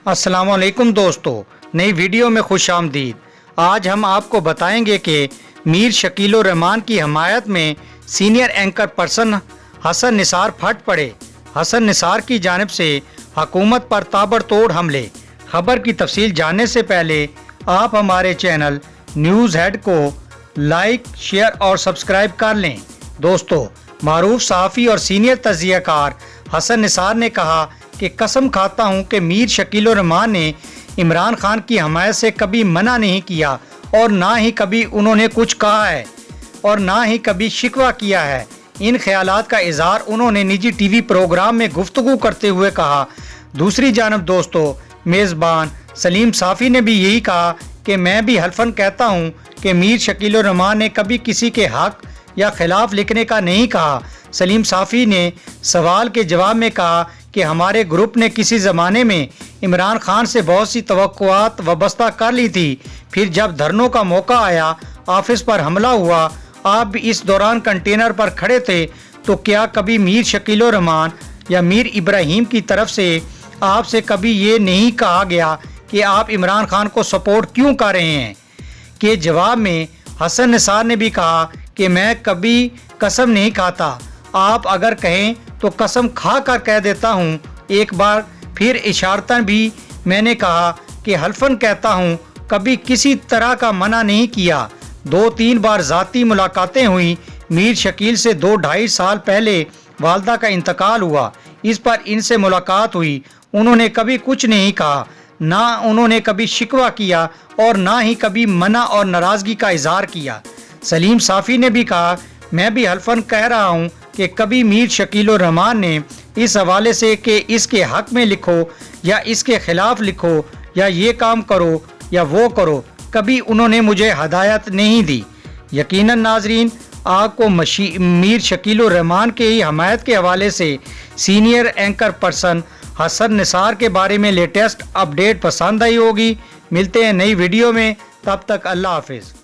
अस्सलाम वालेकुम दोस्तों, नई वीडियो में खुश आमदीद। आज हम आपको बताएंगे कि मीर शकील रहमान की हमायत में senior anchor person Hasan Nisar फट पड़े। हसन निसार की जानिब से हुकूमत पर ताबड़तोड़ हमले। खबर की तफसील जानने से पहले आप हमारे चैनल न्यूज़ हेड को लाइक, शेयर और सब्सक्राइब कर लें। दोस्तों, मारूफ सहाफ़ी और सीनियर तज़कियाकार हसन निसार ने कहा कि कसम खाता हूं कि मीर शकील रहमान ने इमरान खान की हमायत से कभी मना नहीं किया और ना ही कभी उन्होंने कुछ कहा है और ना ही कभी शिकवा किया है। इन ख्यालात का इजहार उन्होंने निजी टीवी प्रोग्राम में गुफ्तगू करते हुए कहा। दूसरी जानब दोस्तों, मेज़बान सलीम साफ़ी ने भी यही कहा कि मैं भी हल्फन कहता हूं कि मीर शकील रहमान ने कभी किसी के हक या खिलाफ लिखने का नहीं कहा। सलीम साफ़ी ने सवाल के जवाब में कहा कि हमारे ग्रुप ने किसी ज़माने में इमरान खान से बहुत सी तवक्कुआत वाबस्ता कर ली थी, फिर जब धरनों का मौका आया, ऑफिस पर हमला हुआ, आप भी इस दौरान कंटेनर पर खड़े थे, तो क्या कभी मीर शकील रहमान या मीर इब्राहिम की तरफ से आपसे कभी ये नहीं कहा गया कि आप इमरान खान को सपोर्ट क्यों कर रहे हैं? के जवाब में हसन निसार ने भी कहा कि मैं कभी कसम नहीं खाता, आप अगर कहें तो कसम खा कर कह देता हूँ। एक बार फिर इशारतन भी मैंने कहा कि हल्फन कहता हूँ, कभी किसी तरह का मना नहीं किया। 2-3 बार ज़ाती मुलाकातें हुई। मीर शकील से 2-2.5 साल पहले वालदा का इंतकाल हुआ, इस पर इनसे मुलाकात हुई। उन्होंने कभी कुछ नहीं कहा, ना उन्होंने कभी शिकवा किया और ना ही कभी मना और नाराज़गी का इजहार किया। सलीम साफ़ी ने भी कहा, मैं भी हल्फन कह रहा हूँ कि कभी मीर शकील रहमान ने इस हवाले से कि इसके हक में लिखो या इसके खिलाफ लिखो या ये काम करो या वो करो, कभी उन्होंने मुझे हदायत नहीं दी। यकीनन नाजरीन, आपको मीर शकील रहमान के ही हमायत के हवाले से senior anchor person Hasan Nisar के बारे में लेटेस्ट अपडेट पसंद आई होगी। मिलते हैं नई वीडियो में, तब तक अल्लाह हाफिज़।